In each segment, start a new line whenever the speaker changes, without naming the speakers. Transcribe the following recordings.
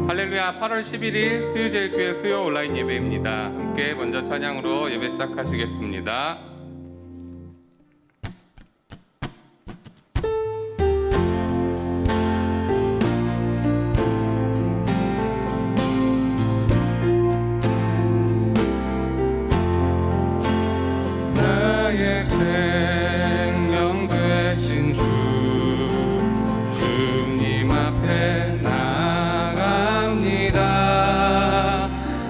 할렐루야. 8월 11일 수유제일교회 수요 온라인 예배입니다. 함께 먼저 찬양으로 예배 시작하시겠습니다. 나의 생명 되신 주 주님 앞에 나아갑니다.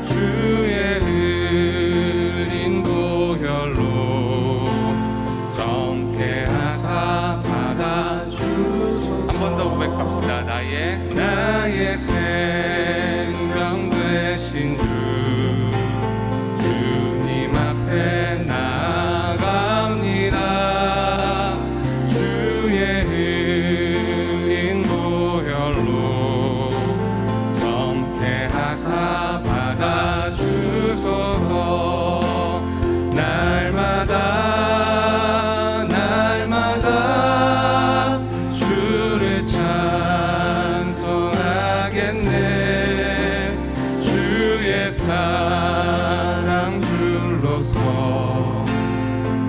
주의 흘린 보혈로 정케 하사 받아주소서. 한 번 더 고백합시다. 나의 생명 되신 주 주님 앞에 나아갑니다. 주의 흘린 보혈로 정케 하사 받아주소서. 날마다 주를 찬송하겠네. 주의 사랑 줄로서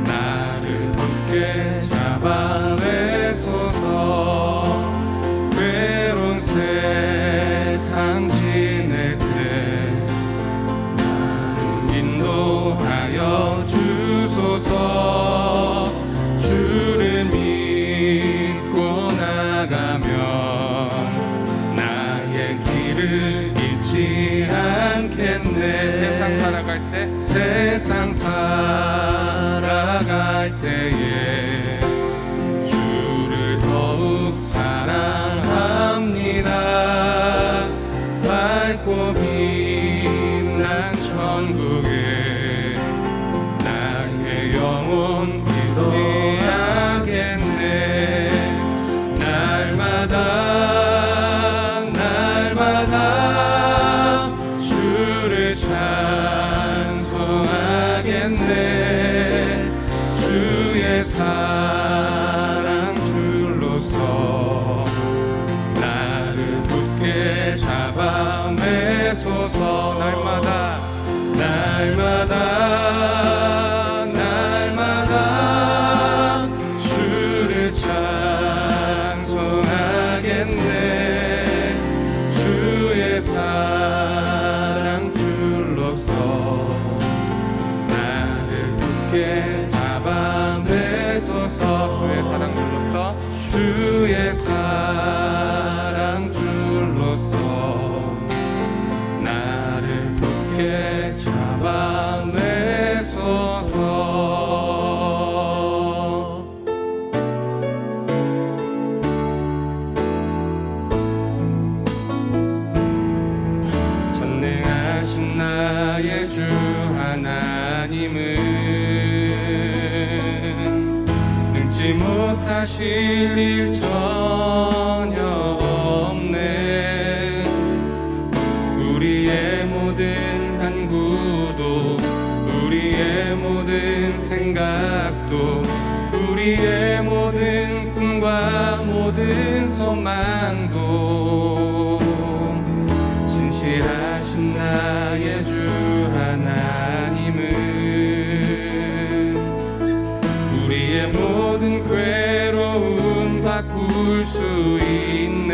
나를 굳게 잡아내소서. 괴로운 세상 지낼 때 나를 인도하여 주소서. 주를 믿고 나가면 나의 길을 잃지 않겠네. 세상 살아갈 때에 주를 더욱 사랑합니다. 밝고 빛난 천국에 나의 영혼 기도하겠네. 날마다 주를 찬송하겠네. 주의 사랑 줄로서 나를 굳게 잡아내소서. 날마다 주를 찬송하겠네. 주의 사랑 줄로서 나를 굳게 잡아내소서. 주의 사랑 줄로서 나를 굳게 잡아내소서. 전능하신 나의 주 하나님은 능치 못하실 일 전혀 없네. 우리의 모든 간구도 우리의 모든 생각도 우리의 모든 꿈과 모든 소망도 신실하신 나의 주 하나님은 우리의 모든 괴로움 바꿀 수 있네.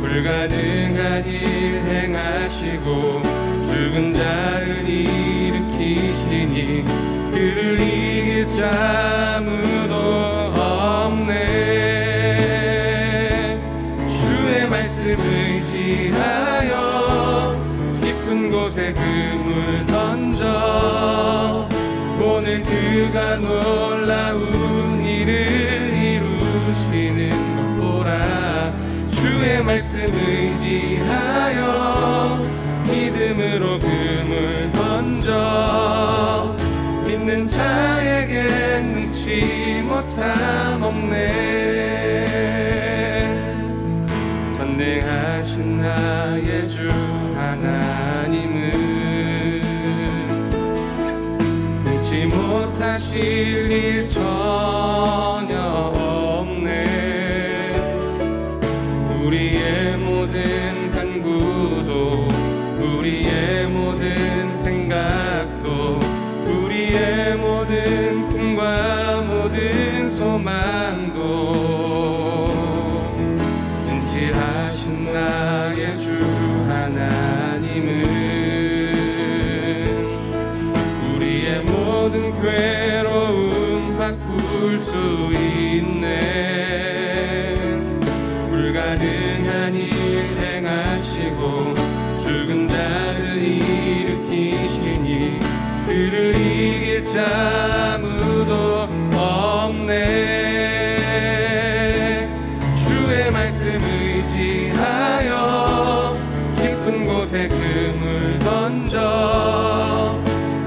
불가능한 일 행하시고 죽은 자를 일으키시니 그를 이길 자 아무도 없네. 주의 말씀 의지하여 깊은 곳에 그물 던져 오늘 그가 놀라운 일을 이루시는 것 보라. 주의 말씀 의지하여 믿음으로 그물 던져 믿는 자에게 능치 못함 없네. 전능하신 나의 주 하나님은 능치 못하실 일 전혀 없네. 우리의 모든 간구도 우리의 모든 생각도 우리의 모든 꿈과 모든 소망도 진실하신 나의 주 하나님은 우리의 모든 괴로움 바꿀 수 있네. 불가능한 일 행하시고 죽은 자를 일으키시니 그를 이길 자 아무도 없네. 주의 말씀 의지하여 깊은 곳에 금을 던져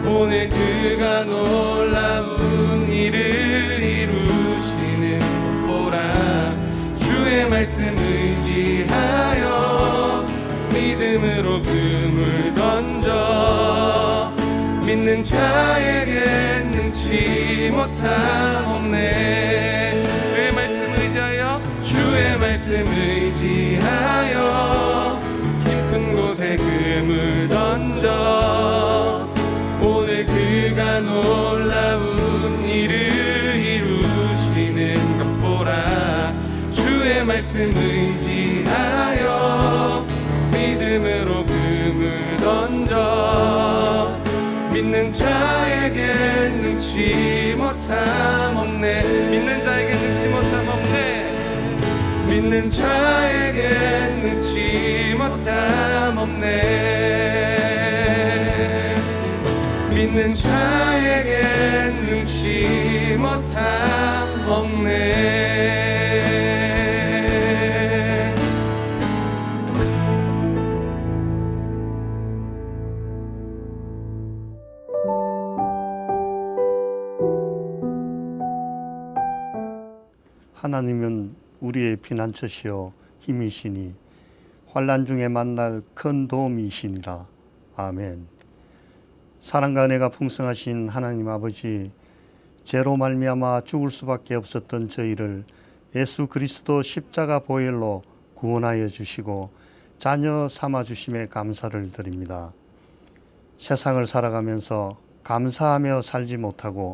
오늘 그가 놀라운 일을 이루시는 보라. 주의 말씀 의지하여 믿음으로 금을 던져 믿는 자에게 능치 못함 없네. 주의 말씀 의지하여 주의 말씀 의지하여 깊은 곳에 금을 던져 오늘 그가 놀라운 일을 이루시는 것 보라. 주의 말씀 의지하여 믿음으로 금을 던져 믿는 자에게 능치 못함 없네. 믿는 자에게 능치 못함 없네. 믿는 자에게 능치 못함 없네. 믿는 자에게 능치 못함 없네.
하나님은 우리의 피난처시요 힘이시니 환난 중에 만날 큰 도움이시니라. 아멘. 사랑과 은혜가 풍성하신 하나님 아버지, 죄로 말미암아 죽을 수밖에 없었던 저희를 예수 그리스도 십자가 보혈로 구원하여 주시고 자녀 삼아 주심에 감사를 드립니다. 세상을 살아가면서 감사하며 살지 못하고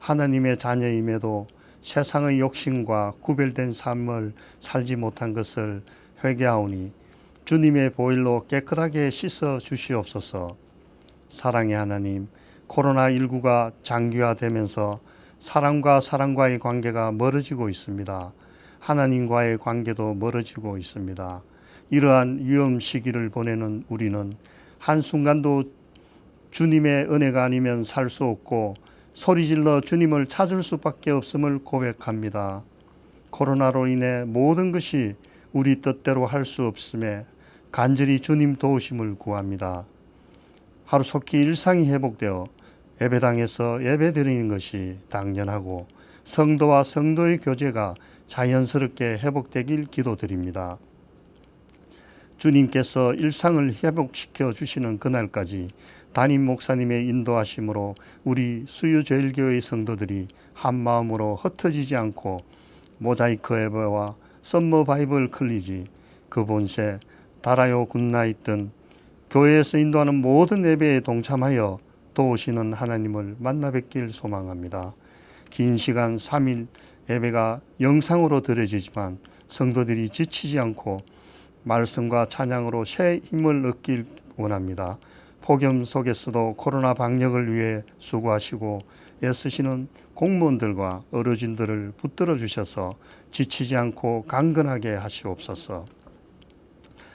하나님의 자녀임에도 세상의 욕심과 구별된 삶을 살지 못한 것을 회개하오니 주님의 보혈로 깨끗하게 씻어 주시옵소서. 사랑의 하나님, 코로나19가 장기화되면서 사람과 사람과의 관계가 멀어지고 있습니다. 하나님과의 관계도 멀어지고 있습니다. 이러한 위험 시기를 보내는 우리는 한순간도 주님의 은혜가 아니면 살 수 없고 소리질러 주님을 찾을 수밖에 없음을 고백합니다. 코로나로 인해 모든 것이 우리 뜻대로 할 수 없음에 간절히 주님 도우심을 구합니다. 하루속히 일상이 회복되어 예배당에서 예배드리는 것이 당연하고 성도와 성도의 교제가 자연스럽게 회복되길 기도드립니다. 주님께서 일상을 회복시켜 주시는 그날까지 담임 목사님의 인도하심으로 우리 수유제일교회 성도들이 한마음으로 흩어지지 않고 모자이크 예배와 썸머 바이블 클리지, 그본세, 달아요 굿나잇 등 교회에서 인도하는 모든 예배에 동참하여 도우시는 하나님을 만나 뵙길 소망합니다. 긴 시간 3일 예배가 영상으로 드려지지만 성도들이 지치지 않고 말씀과 찬양으로 새 힘을 얻길 원합니다. 폭염 속에서도 코로나 방역을 위해 수고하시고 애쓰시는 공무원들과 어르신들을 붙들어 주셔서 지치지 않고 강건하게 하시옵소서.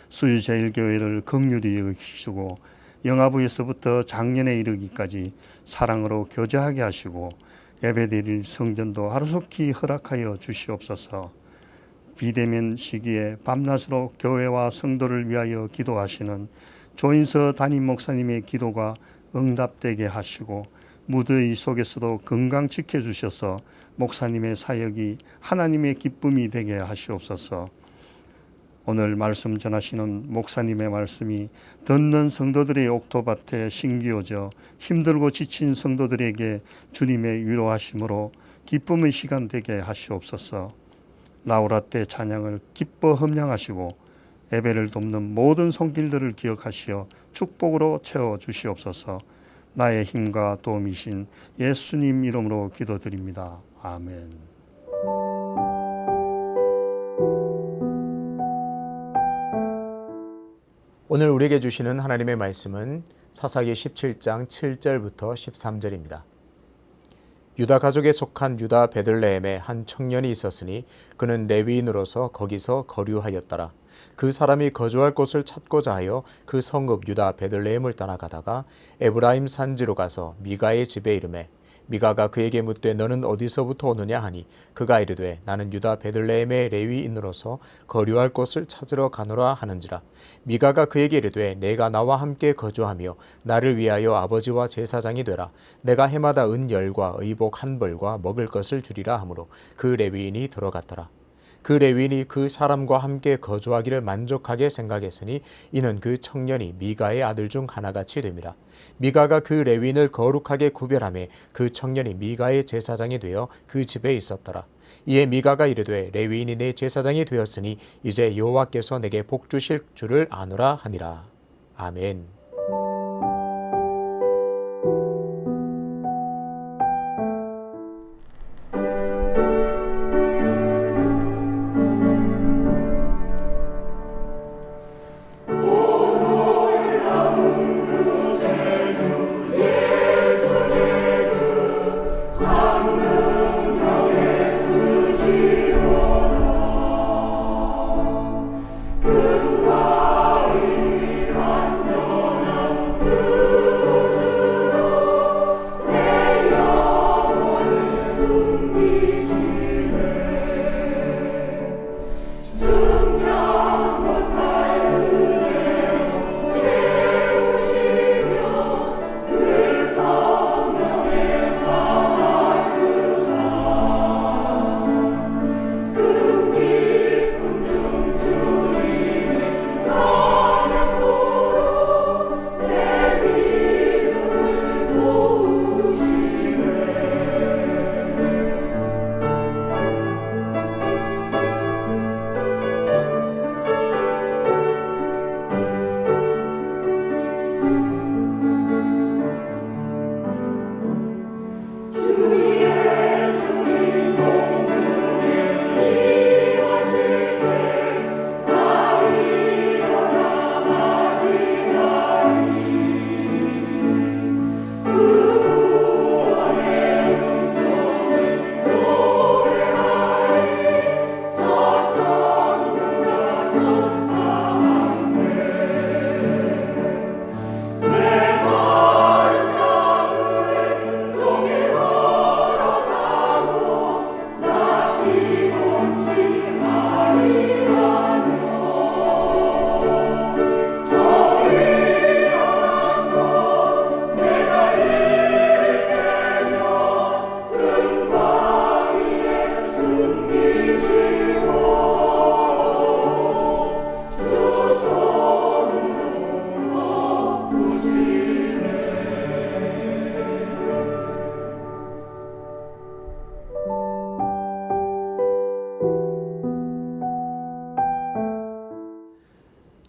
수유제일교회를 긍휼히 여기시고 영아부에서부터 작년에 이르기까지 사랑으로 교제하게 하시고 예배드릴 성전도 하루속히 허락하여 주시옵소서. 비대면 시기에 밤낮으로 교회와 성도를 위하여 기도하시는 조인서 담임 목사님의 기도가 응답되게 하시고 무더위 속에서도 건강 지켜주셔서 목사님의 사역이 하나님의 기쁨이 되게 하시옵소서. 오늘 말씀 전하시는 목사님의 말씀이 듣는 성도들의 옥토밭에 심기어져 힘들고 지친 성도들에게 주님의 위로하심으로 기쁨의 시간 되게 하시옵소서. 라우라 때 찬양을 기뻐 함량하시고 예배를 돕는 모든 손길들을 기억하시어 축복으로 채워 주시옵소서. 나의 힘과 도움이신 예수님 이름으로 기도드립니다. 아멘.
오늘 우리에게 주시는 하나님의 말씀은 사사기 17장 7절부터 13절입니다. 유다 가족에 속한 유다 베들레헴에 한 청년이 있었으니 그는 레위인으로서 거기서 거류하였더라. 그 사람이 거주할 곳을 찾고자 하여 그 성읍 유다 베들레헴을 떠나가다가 에브라임 산지로 가서 미가의 집에 이르매 미가가 그에게 묻되 너는 어디서부터 오느냐 하니 그가 이르되 나는 유다 베들레헴의 레위인으로서 거류할 곳을 찾으러 가노라 하는지라. 미가가 그에게 이르되 내가 나와 함께 거주하며 나를 위하여 아버지와 제사장이 되라. 내가 해마다 은 10과 의복 1벌과 먹을 것을 주리라 하므로 그 레위인이 들어갔더라. 그 레위인이 그 사람과 함께 거주하기를 만족하게 생각했으니 이는 그 청년이 미가의 아들 중 하나같이 됨이라. 미가가 그 레위인을 거룩하게 구별하며 그 청년이 미가의 제사장이 되어 그 집에 있었더라. 이에 미가가 이르되 레위인이 내 제사장이 되었으니 이제 여호와께서 내게 복 주실 줄을 아노라 하니라. 아멘.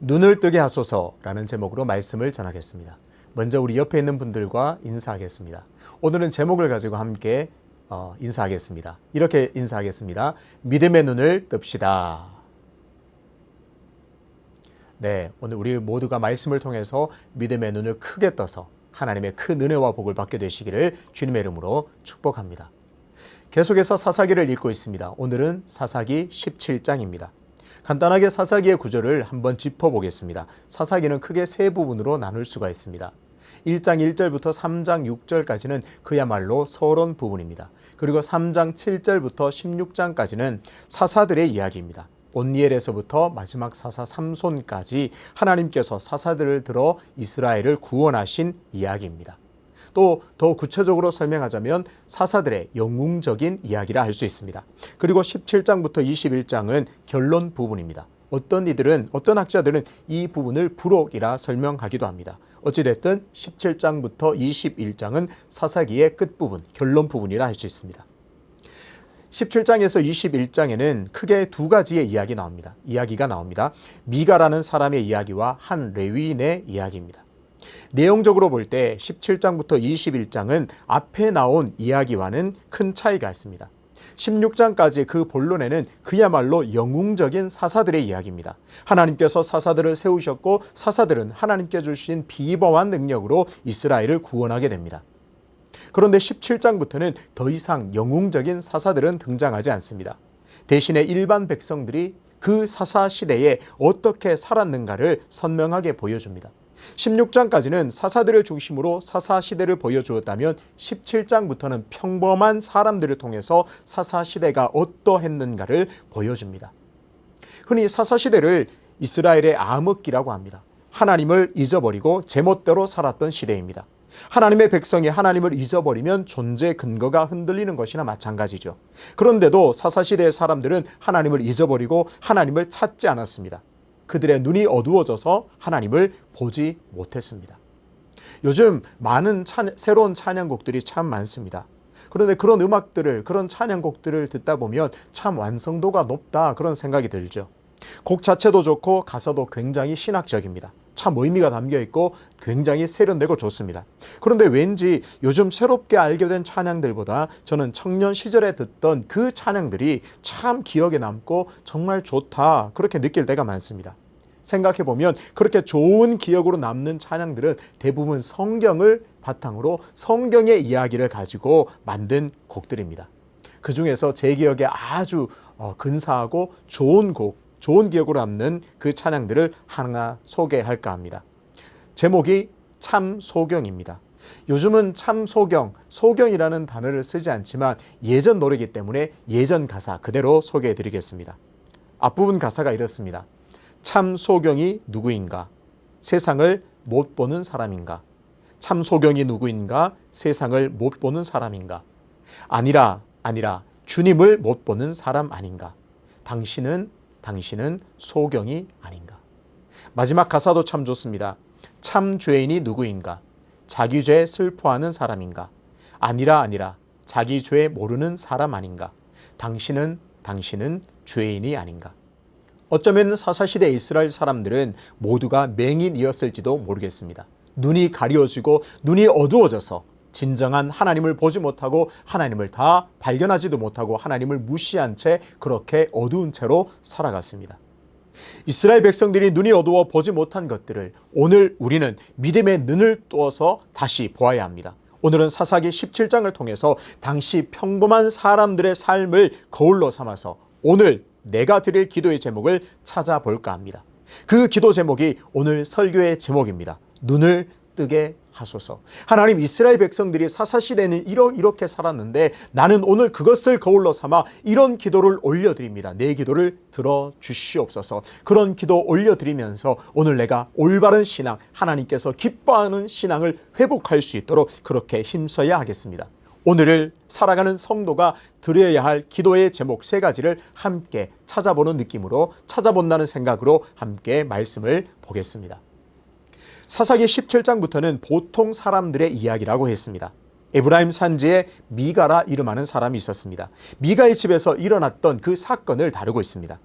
눈을 뜨게 하소서라는 제목으로 말씀을 전하겠습니다. 먼저 우리 옆에 있는 분들과 인사하겠습니다. 오늘은 제목을 가지고 함께 인사하겠습니다. 이렇게 인사하겠습니다. 믿음의 눈을 뜹시다. 네, 오늘 우리 모두가 말씀을 통해서 믿음의 눈을 크게 떠서 하나님의 큰 은혜와 복을 받게 되시기를 주님의 이름으로 축복합니다. 계속해서 사사기를 읽고 있습니다. 오늘은 사사기 17장입니다. 간단하게 사사기의 구조를 한번 짚어보겠습니다. 사사기는 크게 세 부분으로 나눌 수가 있습니다. 1장 1절부터 3장 6절까지는 그야말로 서론 부분입니다. 그리고 3장 7절부터 16장까지는 사사들의 이야기입니다. 온니엘에서부터 마지막 사사 삼손까지 하나님께서 사사들을 들어 이스라엘을 구원하신 이야기입니다. 또 더 구체적으로 설명하자면 사사들의 영웅적인 이야기라 할 수 있습니다. 그리고 17장부터 21장은 결론 부분입니다. 어떤 학자들은 이 부분을 부록이라 설명하기도 합니다. 어찌됐든 17장부터 21장은 사사기의 끝부분, 결론 부분이라 할 수 있습니다. 17장에서 21장에는 크게 두 가지의 이야기가 나옵니다. 미가라는 사람의 이야기와 한 레위인의 이야기입니다. 내용적으로 볼 때 17장부터 21장은 앞에 나온 이야기와는 큰 차이가 있습니다. 16장까지 그 본론에는 그야말로 영웅적인 사사들의 이야기입니다. 하나님께서 사사들을 세우셨고 사사들은 하나님께 주신 비범한 능력으로 이스라엘을 구원하게 됩니다. 그런데 17장부터는 더 이상 영웅적인 사사들은 등장하지 않습니다. 대신에 일반 백성들이 그 사사 시대에 어떻게 살았는가를 선명하게 보여줍니다. 16장까지는 사사들을 중심으로 사사 시대를 보여주었다면 17장부터는 평범한 사람들을 통해서 사사 시대가 어떠했는가를 보여줍니다. 흔히 사사 시대를 이스라엘의 암흑기라고 합니다. 하나님을 잊어버리고 제멋대로 살았던 시대입니다. 하나님의 백성이 하나님을 잊어버리면 존재 근거가 흔들리는 것이나 마찬가지죠. 그런데도 사사시대의 사람들은 하나님을 잊어버리고 하나님을 찾지 않았습니다. 그들의 눈이 어두워져서 하나님을 보지 못했습니다. 요즘 많은 새로운 찬양곡들이 참 많습니다. 그런데 그런 음악들을, 그런 찬양곡들을 듣다 보면 참 완성도가 높다 그런 생각이 들죠. 곡 자체도 좋고 가사도 굉장히 신학적입니다. 참 의미가 담겨 있고 굉장히 세련되고 좋습니다. 그런데 왠지 요즘 새롭게 알게 된 찬양들보다 저는 청년 시절에 듣던 그 찬양들이 참 기억에 남고 정말 좋다 그렇게 느낄 때가 많습니다. 생각해보면 그렇게 좋은 기억으로 남는 찬양들은 대부분 성경을 바탕으로 성경의 이야기를 가지고 만든 곡들입니다. 그 중에서 제 기억에 아주 근사하고 좋은 곡, 좋은 기억으로 남는 그 찬양들을 하나 소개할까 합니다. 제목이 참소경입니다. 요즘은 참소경, 소경이라는 단어를 쓰지 않지만 예전 노래이기 때문에 예전 가사 그대로 소개해드리겠습니다. 앞부분 가사가 이렇습니다. 참소경이 누구인가? 세상을 못 보는 사람인가? 참소경이 누구인가? 세상을 못 보는 사람인가? 아니라 주님을 못 보는 사람 아닌가? 당신은 소경이 아닌가? 마지막 가사도 참 좋습니다. 참 죄인이 누구인가? 자기 죄 슬퍼하는 사람인가? 아니라 자기 죄 모르는 사람 아닌가? 당신은 죄인이 아닌가? 어쩌면 사사시대 이스라엘 사람들은 모두가 맹인이었을지도 모르겠습니다. 눈이 가려지고 눈이 어두워져서 진정한 하나님을 보지 못하고 하나님을 다 발견하지도 못하고 하나님을 무시한 채 그렇게 어두운 채로 살아갔습니다. 이스라엘 백성들이 눈이 어두워 보지 못한 것들을 오늘 우리는 믿음의 눈을 떠서 다시 보아야 합니다. 오늘은 사사기 17장을 통해서 당시 평범한 사람들의 삶을 거울로 삼아서 오늘 내가 드릴 기도의 제목을 찾아볼까 합니다. 그 기도 제목이 오늘 설교의 제목입니다. 눈을 뜨게 하소서. 하나님, 이스라엘 백성들이 사사시대는 이렇게 살았는데 나는 오늘 그것을 거울로 삼아 이런 기도를 올려드립니다. 내 기도를 들어주시옵소서. 그런 기도 올려드리면서 오늘 내가 올바른 신앙, 하나님께서 기뻐하는 신앙을 회복할 수 있도록 그렇게 힘써야 하겠습니다. 오늘을 살아가는 성도가 드려야 할 기도의 제목 3가지를 함께 찾아보는 느낌으로 찾아본다는 생각으로 함께 말씀을 보겠습니다. 사사기 17장부터는 보통 사람들의 이야기라고 했습니다. 에브라임 산지에 미가라 이름하는 사람이 있었습니다. 미가의 집에서 일어났던 그 사건을 다루고 있습니다.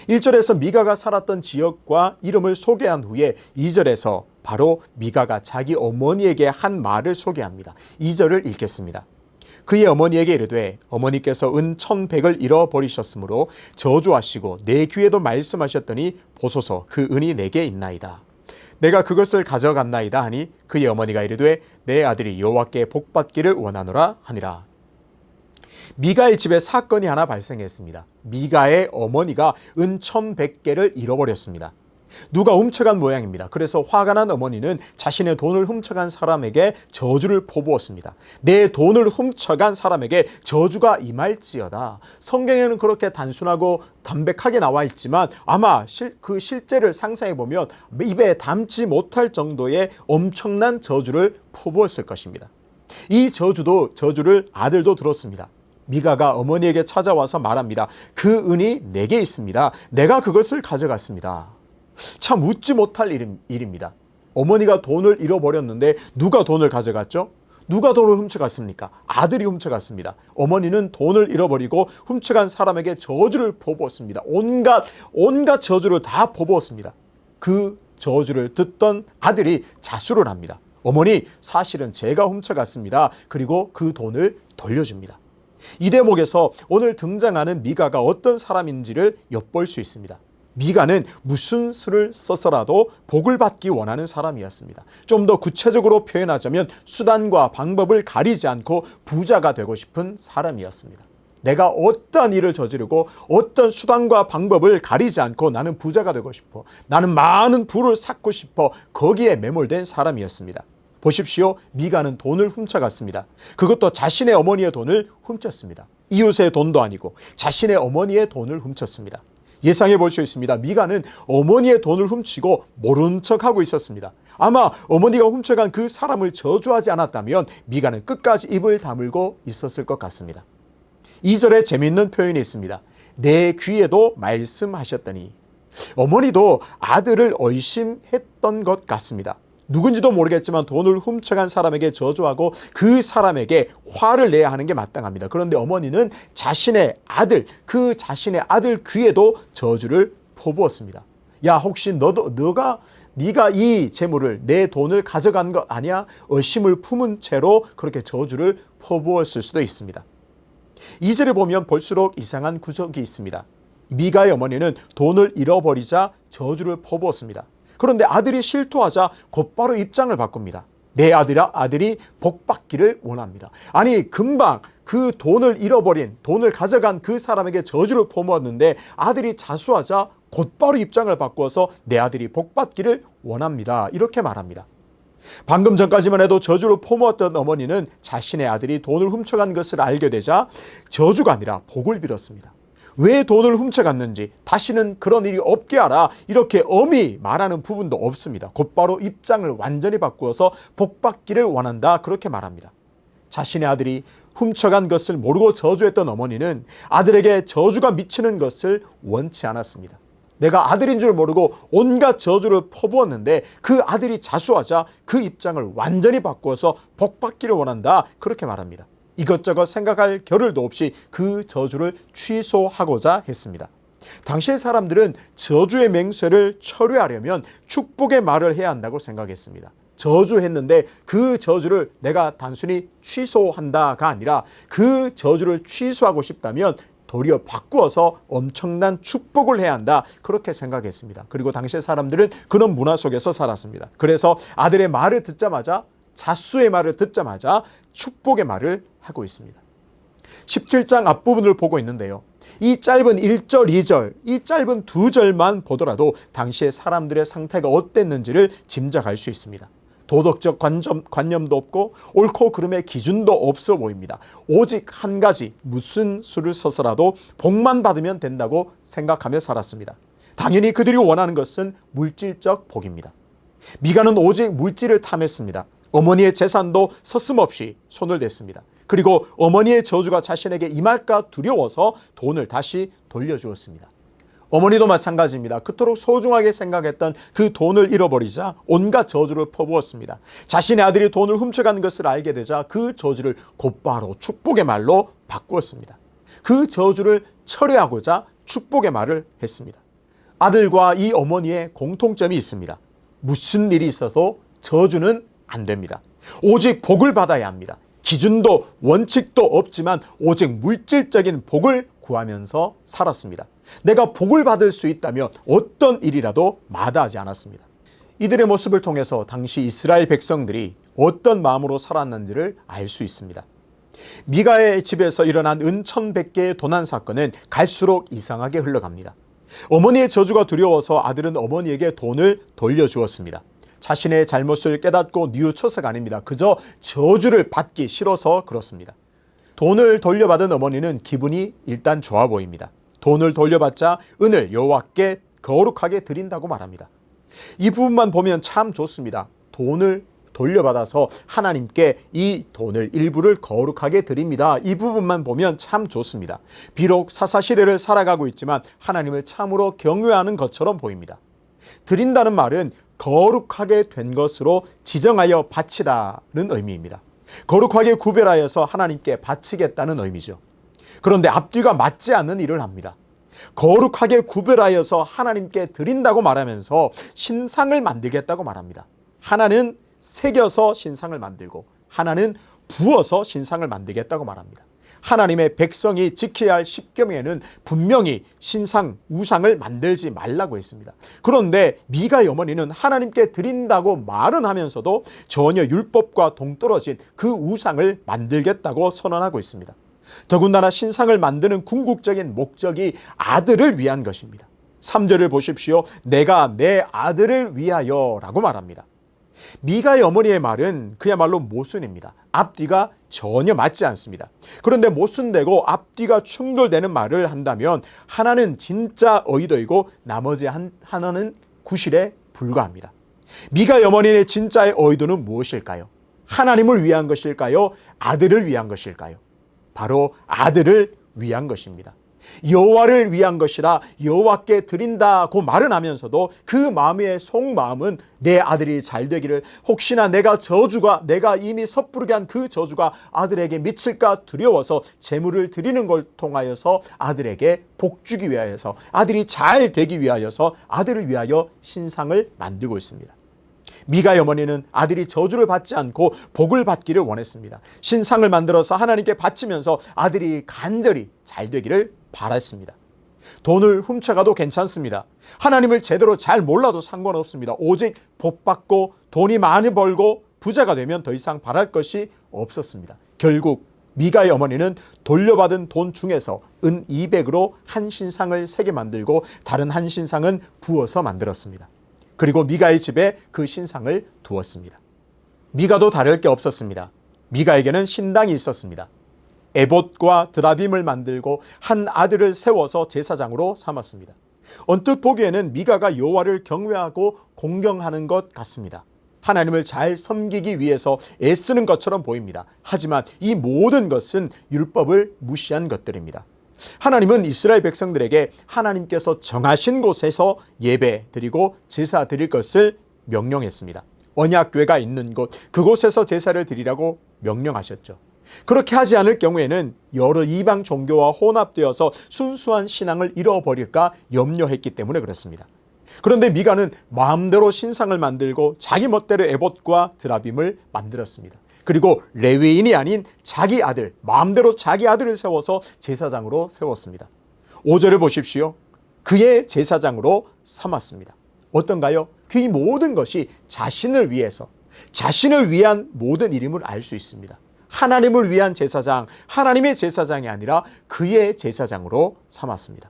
1절에서 미가가 살았던 지역과 이름을 소개한 후에 2절에서 바로 미가가 자기 어머니에게 한 말을 소개합니다. 2절을 읽겠습니다. 그의 어머니에게 이르되 어머니께서 은 1,100을 잃어버리셨으므로 저주하시고 내 귀에도 말씀하셨더니 보소서 그 은이 내게 있나이다. 내가 그것을 가져갔나이다 하니 그의 어머니가 이르되 내 아들이 여호와께 복받기를 원하노라 하니라. 미가의 집에 사건이 하나 발생했습니다. 미가의 어머니가 은 1,100개를 잃어버렸습니다. 누가 훔쳐간 모양입니다. 그래서 화가 난 어머니는 자신의 돈을 훔쳐간 사람에게 저주를 퍼부었습니다. 내 돈을 훔쳐간 사람에게 저주가 임할지어다. 성경에는 그렇게 단순하고 담백하게 나와 있지만 아마 그 실제를 상상해 보면 입에 담지 못할 정도의 엄청난 저주를 퍼부었을 것입니다. 이 저주를 아들도 들었습니다. 미가가 어머니에게 찾아와서 말합니다. 그 은이 내게 있습니다. 내가 그것을 가져갔습니다. 참 웃지 못할 일입니다. 어머니가 돈을 잃어버렸는데 누가 돈을 가져갔죠? 누가 돈을 훔쳐갔습니까? 아들이 훔쳐갔습니다. 어머니는 돈을 잃어버리고 훔쳐간 사람에게 저주를 퍼부었습니다. 온갖 저주를 다 퍼부었습니다. 그 저주를 듣던 아들이 자수를 합니다. 어머니, 사실은 제가 훔쳐갔습니다. 그리고 그 돈을 돌려줍니다. 이 대목에서 오늘 등장하는 미가가 어떤 사람인지를 엿볼 수 있습니다. 미가는 무슨 수를 써서라도 복을 받기 원하는 사람이었습니다. 좀 더 구체적으로 표현하자면 수단과 방법을 가리지 않고 부자가 되고 싶은 사람이었습니다. 내가 어떤 일을 저지르고 어떤 수단과 방법을 가리지 않고 나는 부자가 되고 싶어, 나는 많은 부를 쌓고 싶어, 거기에 매몰된 사람이었습니다. 보십시오. 미가는 돈을 훔쳐갔습니다. 그것도 자신의 어머니의 돈을 훔쳤습니다. 이웃의 돈도 아니고 자신의 어머니의 돈을 훔쳤습니다. 예상해 볼 수 있습니다. 미가는 어머니의 돈을 훔치고 모른 척하고 있었습니다. 아마 어머니가 훔쳐간 그 사람을 저주하지 않았다면 미가는 끝까지 입을 다물고 있었을 것 같습니다. 2절에 재미있는 표현이 있습니다. 내 귀에도 말씀하셨더니. 어머니도 아들을 의심했던 것 같습니다. 누군지도 모르겠지만 돈을 훔쳐간 사람에게 저주하고 그 사람에게 화를 내야 하는 게 마땅합니다. 그런데 어머니는 자신의 아들 귀에도 저주를 퍼부었습니다. 야, 혹시 네가 이 재물을, 내 돈을 가져간 것 아니야? 의심을 품은 채로 그렇게 저주를 퍼부었을 수도 있습니다. 2절에 보면 볼수록 이상한 구석이 있습니다. 미가의 어머니는 돈을 잃어버리자 저주를 퍼부었습니다. 그런데 아들이 실토하자 곧바로 입장을 바꿉니다. 내 아들이 복받기를 원합니다. 아니, 금방 그 돈을 가져간 그 사람에게 저주를 퍼부었는데 아들이 자수하자 곧바로 입장을 바꾸어서 내 아들이 복받기를 원합니다. 이렇게 말합니다. 방금 전까지만 해도 저주를 퍼부었던 어머니는 자신의 아들이 돈을 훔쳐간 것을 알게 되자 저주가 아니라 복을 빌었습니다. 왜 돈을 훔쳐갔는지 다시는 그런 일이 없게 하라, 이렇게 엄히 말하는 부분도 없습니다. 곧바로 입장을 완전히 바꾸어서 복받기를 원한다, 그렇게 말합니다. 자신의 아들이 훔쳐간 것을 모르고 저주했던 어머니는 아들에게 저주가 미치는 것을 원치 않았습니다. 내가 아들인 줄 모르고 온갖 저주를 퍼부었는데 그 아들이 자수하자 그 입장을 완전히 바꾸어서 복받기를 원한다, 그렇게 말합니다. 이것저것 생각할 겨를도 없이 그 저주를 취소하고자 했습니다. 당시의 사람들은 저주의 맹세를 철회하려면 축복의 말을 해야 한다고 생각했습니다. 저주했는데 그 저주를 내가 단순히 취소한다가 아니라 그 저주를 취소하고 싶다면 도리어 바꾸어서 엄청난 축복을 해야 한다, 그렇게 생각했습니다. 그리고 당시의 사람들은 그런 문화 속에서 살았습니다. 그래서 아들의 말을 듣자마자, 자수의 말을 듣자마자 축복의 말을 하고 있습니다. 17장 앞부분을 보고 있는데요. 이 짧은 1절, 2절, 이 짧은 2절만 보더라도 당시의 사람들의 상태가 어땠는지를 짐작할 수 있습니다. 도덕적 관념도 없고 옳고 그름의 기준도 없어 보입니다. 오직 한 가지, 무슨 수를 써서라도 복만 받으면 된다고 생각하며 살았습니다. 당연히 그들이 원하는 것은 물질적 복입니다. 미가는 오직 물질을 탐했습니다. 어머니의 재산도 서슴없이 손을 댔습니다. 그리고 어머니의 저주가 자신에게 임할까 두려워서 돈을 다시 돌려주었습니다. 어머니도 마찬가지입니다. 그토록 소중하게 생각했던 그 돈을 잃어버리자 온갖 저주를 퍼부었습니다. 자신의 아들이 돈을 훔쳐간 것을 알게 되자 그 저주를 곧바로 축복의 말로 바꾸었습니다. 그 저주를 철회하고자 축복의 말을 했습니다. 아들과 이 어머니의 공통점이 있습니다. 무슨 일이 있어도 저주는 안 됩니다. 오직 복을 받아야 합니다. 기준도 원칙도 없지만 오직 물질적인 복을 구하면서 살았습니다. 내가 복을 받을 수 있다면 어떤 일이라도 마다하지 않았습니다. 이들의 모습을 통해서 당시 이스라엘 백성들이 어떤 마음으로 살았는지를 알 수 있습니다. 미가의 집에서 일어난 은천백개의 도난 사건은 갈수록 이상하게 흘러갑니다. 어머니의 저주가 두려워서 아들은 어머니에게 돈을 돌려주었습니다. 자신의 잘못을 깨닫고 뉘우쳐서가 아닙니다. 그저 저주를 받기 싫어서 그렇습니다. 돈을 돌려받은 어머니는 기분이 일단 좋아 보입니다. 돈을 돌려받자 은을 여호와께 거룩하게 드린다고 말합니다. 이 부분만 보면 참 좋습니다. 돈을 돌려받아서 하나님께 이 돈을 일부를 거룩하게 드립니다. 이 부분만 보면 참 좋습니다. 비록 사사시대를 살아가고 있지만 하나님을 참으로 경외하는 것처럼 보입니다. 드린다는 말은 거룩하게 된 것으로 지정하여 바치다는 의미입니다. 거룩하게 구별하여서 하나님께 바치겠다는 의미죠. 그런데 앞뒤가 맞지 않는 일을 합니다. 거룩하게 구별하여서 하나님께 드린다고 말하면서 신상을 만들겠다고 말합니다. 하나는 새겨서 신상을 만들고 하나는 부어서 신상을 만들겠다고 말합니다. 하나님의 백성이 지켜야 할 십계명에는 분명히 신상, 우상을 만들지 말라고 했습니다. 그런데 미가의 어머니는 하나님께 드린다고 말은 하면서도 전혀 율법과 동떨어진 그 우상을 만들겠다고 선언하고 있습니다. 더군다나 신상을 만드는 궁극적인 목적이 아들을 위한 것입니다. 3절을 보십시오. 내가 내 아들을 위하여 라고 말합니다. 미가의 어머니의 말은 그야말로 모순입니다. 앞뒤가 전혀 맞지 않습니다. 그런데 모순되고 앞뒤가 충돌되는 말을 한다면 하나는 진짜 의도이고 나머지 하나는 구실에 불과합니다. 미가의 어머니의 진짜의 의도는 무엇일까요? 하나님을 위한 것일까요? 아들을 위한 것일까요? 바로 아들을 위한 것입니다. 여호와를 위한 것이라 여호와께 드린다고 말은 하면서도 그 마음의 속마음은 내 아들이 잘 되기를, 혹시나 내가 이미 섣부르게 한 그 저주가 아들에게 미칠까 두려워서 제물을 드리는 걸 통하여서 아들에게 복 주기 위하여서, 아들이 잘 되기 위하여서 아들을 위하여 신상을 만들고 있습니다. 미가의 어머니는 아들이 저주를 받지 않고 복을 받기를 원했습니다. 신상을 만들어서 하나님께 바치면서 아들이 간절히 잘 되기를 바랐습니다. 돈을 훔쳐가도 괜찮습니다. 하나님을 제대로 잘 몰라도 상관없습니다. 오직 복 받고 돈이 많이 벌고 부자가 되면 더 이상 바랄 것이 없었습니다. 결국 미가의 어머니는 돌려받은 돈 중에서 은 200으로 한 신상을 3개 만들고 다른 한 신상은 부어서 만들었습니다. 그리고 미가의 집에 그 신상을 두었습니다. 미가도 다를 게 없었습니다. 미가에게는 신당이 있었습니다. 에봇과 드라빔을 만들고 한 아들을 세워서 제사장으로 삼았습니다. 언뜻 보기에는 미가가 여호와를 경외하고 공경하는 것 같습니다. 하나님을 잘 섬기기 위해서 애쓰는 것처럼 보입니다. 하지만 이 모든 것은 율법을 무시한 것들입니다. 하나님은 이스라엘 백성들에게 하나님께서 정하신 곳에서 예배 드리고 제사 드릴 것을 명령했습니다. 언약궤가 있는 곳, 그곳에서 제사를 드리라고 명령하셨죠. 그렇게 하지 않을 경우에는 여러 이방 종교와 혼합되어서 순수한 신앙을 잃어버릴까 염려했기 때문에 그렇습니다. 그런데 미가는 마음대로 신상을 만들고 자기 멋대로 에봇과 드라빔을 만들었습니다. 그리고 레위인이 아닌 자기 아들, 마음대로 자기 아들을 세워서 제사장으로 세웠습니다. 5절을 보십시오. 그의 제사장으로 삼았습니다. 어떤가요? 그 모든 것이 자신을 위해서, 자신을 위한 모든 일임을 알 수 있습니다. 하나님을 위한 제사장, 하나님의 제사장이 아니라 그의 제사장으로 삼았습니다.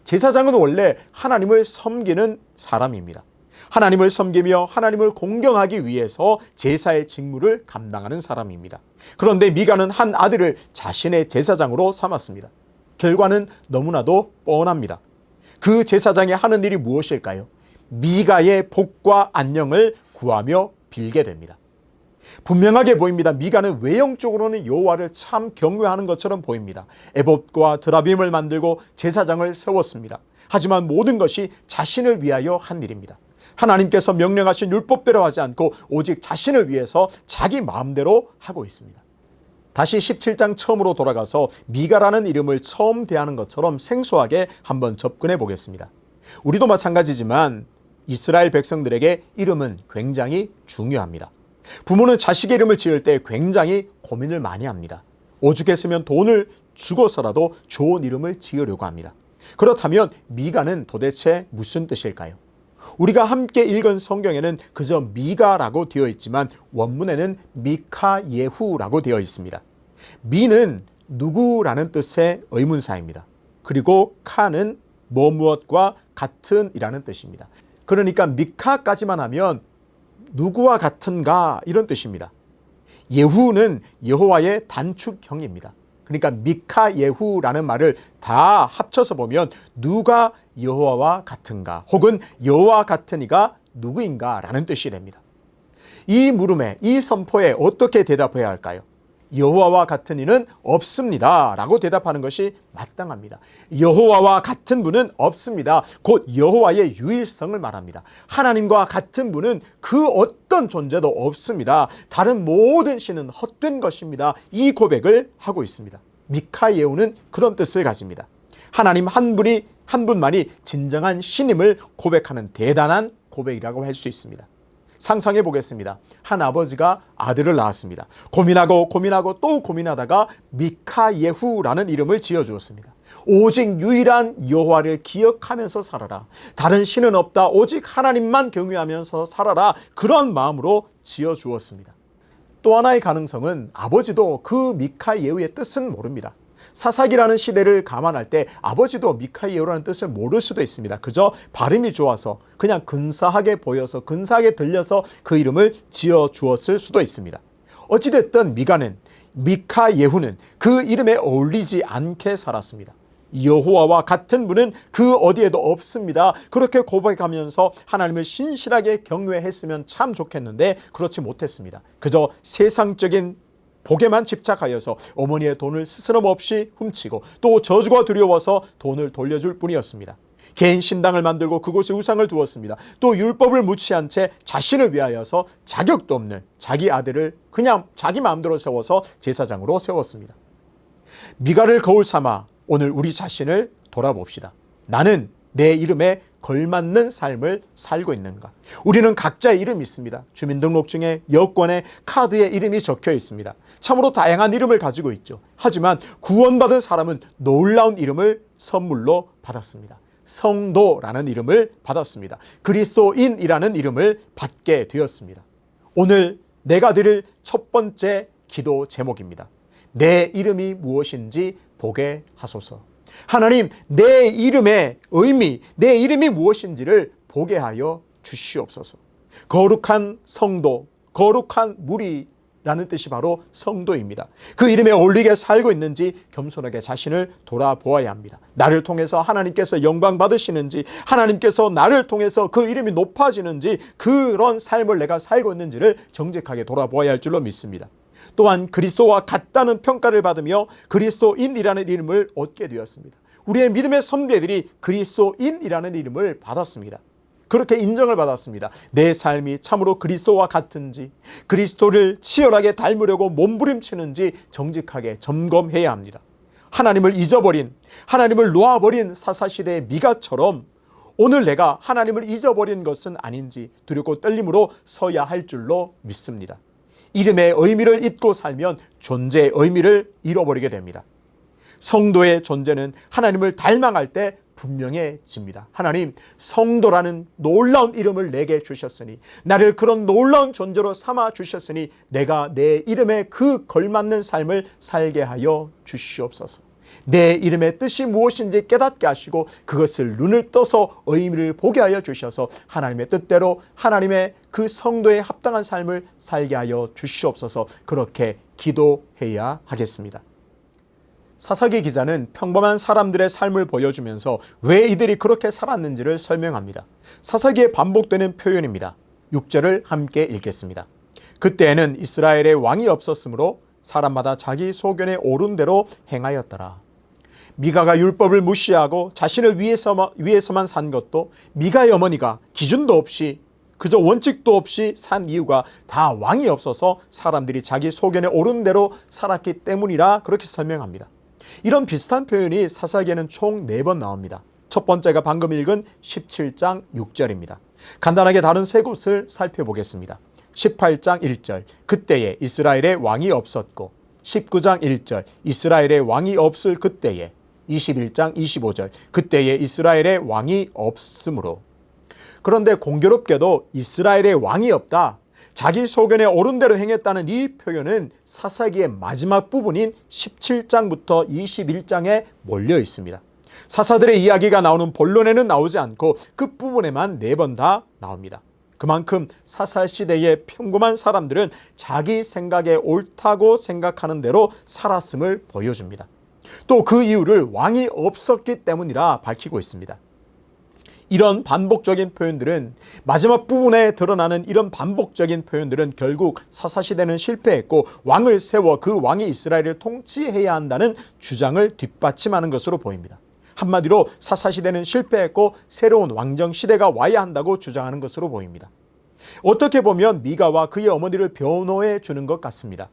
제사장은 원래 하나님을 섬기는 사람입니다. 하나님을 섬기며 하나님을 공경하기 위해서 제사의 직무를 감당하는 사람입니다. 그런데 미가는 한 아들을 자신의 제사장으로 삼았습니다. 결과는 너무나도 뻔합니다. 그 제사장이 하는 일이 무엇일까요? 미가의 복과 안녕을 구하며 빌게 됩니다. 분명하게 보입니다. 미가는 외형적으로는 여호와를 참 경외하는 것처럼 보입니다. 에봇과 드라빔을 만들고 제사장을 세웠습니다. 하지만 모든 것이 자신을 위하여 한 일입니다. 하나님께서 명령하신 율법대로 하지 않고 오직 자신을 위해서 자기 마음대로 하고 있습니다. 다시 17장 처음으로 돌아가서 미가라는 이름을 처음 대하는 것처럼 생소하게 한번 접근해 보겠습니다. 우리도 마찬가지지만 이스라엘 백성들에게 이름은 굉장히 중요합니다. 부모는 자식의 이름을 지을 때 굉장히 고민을 많이 합니다. 오죽했으면 돈을 주고서라도 좋은 이름을 지으려고 합니다. 그렇다면 미가는 도대체 무슨 뜻일까요? 우리가 함께 읽은 성경에는 그저 미가라고 되어 있지만 원문에는 미카예후라고 되어 있습니다. 미는 누구라는 뜻의 의문사입니다. 그리고 카는 무엇과 같은이라는 뜻입니다. 그러니까 미카까지만 하면 누구와 같은가 이런 뜻입니다. 예후는 여호와의 단축형입니다. 그러니까 미카예후라는 말을 다 합쳐서 보면 누가 여호와와 같은가 혹은 여호와 같은 이가 누구인가 라는 뜻이 됩니다. 이 물음에, 이 선포에 어떻게 대답해야 할까요? 여호와와 같은 이는 없습니다 라고 대답하는 것이 마땅합니다. 여호와와 같은 분은 없습니다. 곧 여호와의 유일성을 말합니다. 하나님과 같은 분은 그 어떤 존재도 없습니다. 다른 모든 신은 헛된 것입니다. 이 고백을 하고 있습니다. 미카 예후는 그런 뜻을 가집니다. 하나님 한 분만이 진정한 신임을 고백하는 대단한 고백이라고 할 수 있습니다. 상상해 보겠습니다. 한 아버지가 아들을 낳았습니다. 고민하고 또 고민하다가 미카 예후라는 이름을 지어주었습니다. 오직 유일한 여호와를 기억하면서 살아라. 다른 신은 없다. 오직 하나님만 경외하면서 살아라. 그런 마음으로 지어주었습니다. 또 하나의 가능성은 아버지도 그 미카 예후의 뜻은 모릅니다. 사사기라는 시대를 감안할 때 아버지도 미카 예후라는 뜻을 모를 수도 있습니다. 그저 발음이 좋아서 그냥 근사하게 보여서 근사하게 들려서 그 이름을 지어 주었을 수도 있습니다. 어찌됐든 미카 예후는 그 이름에 어울리지 않게 살았습니다. 여호와와 같은 분은 그 어디에도 없습니다. 그렇게 고백하면서 하나님을 신실하게 경외했으면 참 좋겠는데 그렇지 못했습니다. 그저 세상적인 복에만 집착하여서 어머니의 돈을 스스럼없이 훔치고 또 저주가 두려워서 돈을 돌려줄 뿐이었습니다. 개인 신당을 만들고 그곳에 우상을 두었습니다. 또 율법을 무시한 채 자신을 위하여서 자격도 없는 자기 아들을 그냥 자기 마음대로 세워서 제사장으로 세웠습니다. 미가를 거울 삼아 오늘 우리 자신을 돌아봅시다. 나는 내 이름에 걸맞는 삶을 살고 있는가? 우리는 각자의 이름이 있습니다. 주민등록증에, 여권에, 카드에 이름이 적혀 있습니다. 참으로 다양한 이름을 가지고 있죠. 하지만 구원받은 사람은 놀라운 이름을 선물로 받았습니다. 성도라는 이름을 받았습니다. 그리스도인이라는 이름을 받게 되었습니다. 오늘 내가 드릴 첫 번째 기도 제목입니다. 내 이름이 무엇인지 보게 하소서. 하나님, 내 이름의 의미, 내 이름이 무엇인지를 보게 하여 주시옵소서. 거룩한 성도, 거룩한 무리라는 뜻이 바로 성도입니다. 그 이름에 어울리게 살고 있는지 겸손하게 자신을 돌아보아야 합니다. 나를 통해서 하나님께서 영광 받으시는지, 하나님께서 나를 통해서 그 이름이 높아지는지, 그런 삶을 내가 살고 있는지를 정직하게 돌아보아야 할 줄로 믿습니다. 또한 그리스도와 같다는 평가를 받으며 그리스도인이라는 이름을 얻게 되었습니다. 우리의 믿음의 선배들이 그리스도인이라는 이름을 받았습니다. 그렇게 인정을 받았습니다. 내 삶이 참으로 그리스도와 같은지, 그리스도를 치열하게 닮으려고 몸부림치는지 정직하게 점검해야 합니다. 하나님을 잊어버린, 하나님을 놓아버린 사사시대의 미가처럼 오늘 내가 하나님을 잊어버린 것은 아닌지 두렵고 떨림으로 서야 할 줄로 믿습니다. 이름의 의미를 잊고 살면 존재의 의미를 잃어버리게 됩니다. 성도의 존재는 하나님을 닮아갈 때 분명해집니다. 하나님, 성도라는 놀라운 이름을 내게 주셨으니, 나를 그런 놀라운 존재로 삼아 주셨으니 내가 내 이름에 그 걸맞는 삶을 살게 하여 주시옵소서. 내 이름의 뜻이 무엇인지 깨닫게 하시고 그것을 눈을 떠서 의미를 보게 하여 주셔서 하나님의 뜻대로 하나님의 그 성도에 합당한 삶을 살게 하여 주시옵소서. 그렇게 기도해야 하겠습니다. 사사기 기자는 평범한 사람들의 삶을 보여주면서 왜 이들이 그렇게 살았는지를 설명합니다. 사사기에 반복되는 표현입니다. 6절을 함께 읽겠습니다. 그때에는 이스라엘의 왕이 없었으므로 사람마다 자기 소견에 오른 대로 행하였더라. 미가가 율법을 무시하고 자신을 위해서만 산 것도 미가의 어머니가 기준도 없이 그저 원칙도 없이 산 이유가 다 왕이 없어서 사람들이 자기 소견에 오른 대로 살았기 때문이라 그렇게 설명합니다. 이런 비슷한 표현이 사사기에는 총 4번 나옵니다. 첫 번째가 방금 읽은 17장 6절입니다. 간단하게 다른 3곳을 살펴보겠습니다. 18장 1절 그때에 이스라엘의 왕이 없었고, 19장 1절 이스라엘의 왕이 없을 그때에, 21장 25절 그때에 이스라엘의 왕이 없으므로. 그런데 공교롭게도 이스라엘의 왕이 없다, 자기 소견에 오른 대로 행했다는 이 표현은 사사기의 마지막 부분인 17장부터 21장에 몰려 있습니다. 사사들의 이야기가 나오는 본론에는 나오지 않고 끝부분에만 4번 다 나옵니다. 그만큼 사사시대의 평범한 사람들은 자기 생각에 옳다고 생각하는 대로 살았음을 보여줍니다. 또 그 이유를 왕이 없었기 때문이라 밝히고 있습니다. 이런 반복적인 표현들은 마지막 부분에 드러나는 이런 반복적인 표현들은 결국 사사시대는 실패했고 왕을 세워 그 왕이 이스라엘을 통치해야 한다는 주장을 뒷받침하는 것으로 보입니다. 한마디로 사사시대는 실패했고 새로운 왕정시대가 와야 한다고 주장하는 것으로 보입니다. 어떻게 보면 미가와 그의 어머니를 변호해 주는 것 같습니다.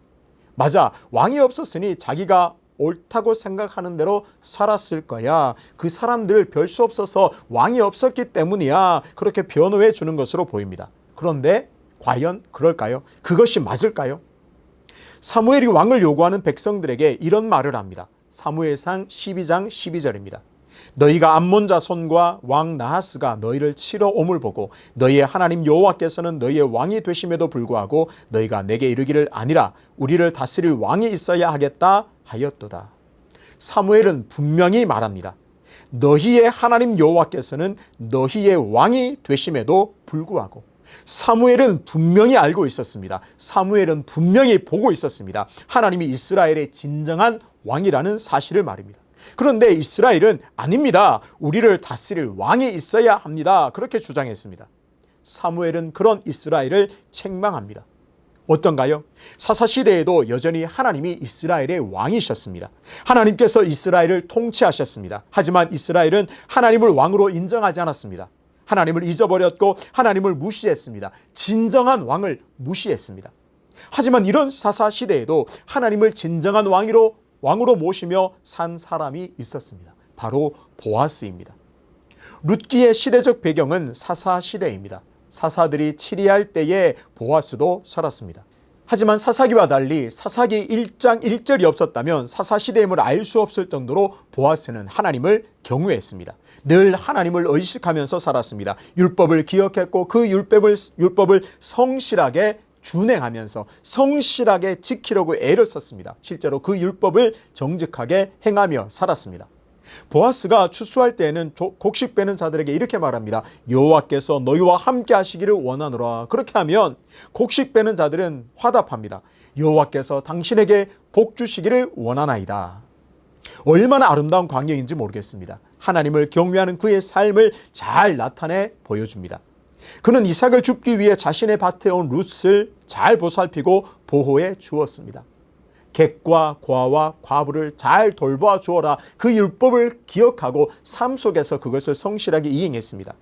맞아, 왕이 없었으니 자기가 옳다고 생각하는 대로 살았을 거야. 그 사람들 별 수 없어서 왕이 없었기 때문이야. 그렇게 변호해 주는 것으로 보입니다. 그런데 과연 그럴까요? 그것이 맞을까요? 사무엘이 왕을 요구하는 백성들에게 이런 말을 합니다. 사무엘상 12장 12절입니다. 너희가 암몬 자손과 왕 나하스가 너희를 치러 옴을 보고 너희의 하나님 여호와께서는 너희의 왕이 되심에도 불구하고 너희가 내게 이르기를 아니라 우리를 다스릴 왕이 있어야 하겠다 하였도다. 사무엘은 분명히 말합니다. 너희의 하나님 여호와께서는 너희의 왕이 되심에도 불구하고. 사무엘은 분명히 알고 있었습니다. 사무엘은 분명히 보고 있었습니다. 하나님이 이스라엘의 진정한 왕이라는 사실을 말입니다. 그런데 이스라엘은 아닙니다. 우리를 다스릴 왕이 있어야 합니다. 그렇게 주장했습니다. 사무엘은 그런 이스라엘을 책망합니다. 어떤가요? 사사시대에도 여전히 하나님이 이스라엘의 왕이셨습니다. 하나님께서 이스라엘을 통치하셨습니다. 하지만 이스라엘은 하나님을 왕으로 인정하지 않았습니다. 하나님을 잊어버렸고 하나님을 무시했습니다. 진정한 왕을 무시했습니다. 하지만 이런 사사시대에도 하나님을 진정한 왕으로 모시며 산 사람이 있었습니다. 바로 보아스입니다. 룻기의 시대적 배경은 사사시대입니다. 사사들이 치리할 때에 보아스도 살았습니다. 하지만 사사기와 달리 사사기 1장 1절이 없었다면 사사시대임을 알 수 없을 정도로 보아스는 하나님을 경외했습니다. 늘 하나님을 의식하면서 살았습니다. 율법을 기억했고 그 율법을 성실하게 준행하면서 성실하게 지키려고 애를 썼습니다. 실제로 그 율법을 정직하게 행하며 살았습니다. 보아스가 추수할 때에는 곡식 빼는 자들에게 이렇게 말합니다. 여호와께서 너희와 함께 하시기를 원하노라. 그렇게 하면 곡식 빼는 자들은 화답합니다. 여호와께서 당신에게 복 주시기를 원하나이다. 얼마나 아름다운 광경인지 모르겠습니다. 하나님을 경외하는 그의 삶을 잘 나타내 보여줍니다. 그는 이삭을 줍기 위해 자신의 밭에 온 룻을 잘 보살피고 보호해 주었습니다. 객과 과와 과부를 잘 돌보아 주어라. 그 율법을 기억하고 삶 속에서 그것을 성실하게 이행했습니다.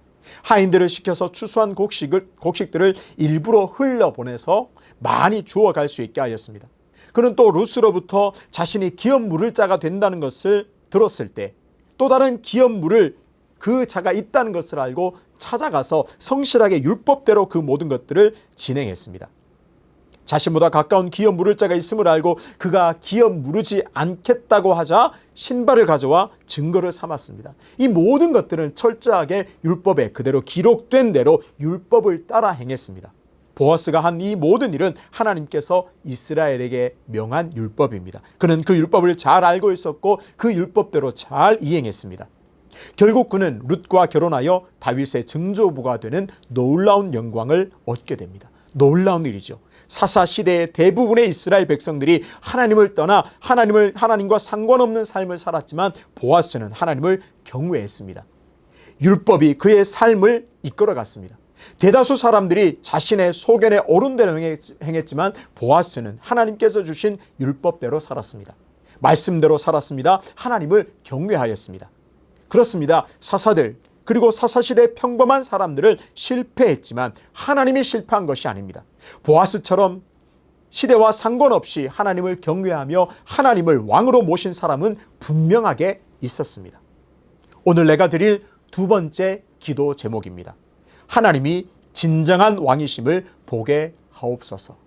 하인들을 시켜서 추수한 곡식들을 일부러 흘려보내서 많이 주워갈 수 있게 하였습니다. 그는 또 룻으로부터 자신이 기업 물을 자가 된다는 것을 들었을 때 또 다른 기업 물을 그 자가 있다는 것을 알고 찾아가서 성실하게 율법대로 그 모든 것들을 진행했습니다. 자신보다 가까운 기업 물을 자가 있음을 알고 그가 기업 물으지 않겠다고 하자 신발을 가져와 증거를 삼았습니다. 이 모든 것들은 철저하게 율법에 그대로 기록된 대로 율법을 따라 행했습니다. 보아스가 한 이 모든 일은 하나님께서 이스라엘에게 명한 율법입니다. 그는 그 율법을 잘 알고 있었고 그 율법대로 잘 이행했습니다. 결국 그는 룻과 결혼하여 다윗의 증조부가 되는 놀라운 영광을 얻게 됩니다. 놀라운 일이죠. 사사시대의 대부분의 이스라엘 백성들이 하나님을 떠나 하나님과 상관없는 삶을 살았지만 보아스는 하나님을 경외했습니다. 율법이 그의 삶을 이끌어갔습니다. 대다수 사람들이 자신의 소견에 옳은 대로 행했지만 보아스는 하나님께서 주신 율법대로 살았습니다. 말씀대로 살았습니다. 하나님을 경외하였습니다. 그렇습니다. 사사들 그리고 사사시대 평범한 사람들은 실패했지만 하나님이 실패한 것이 아닙니다. 보아스처럼 시대와 상관없이 하나님을 경외하며 하나님을 왕으로 모신 사람은 분명하게 있었습니다. 오늘 내가 드릴 두 번째 기도 제목입니다. 하나님이 진정한 왕이심을 보게 하옵소서.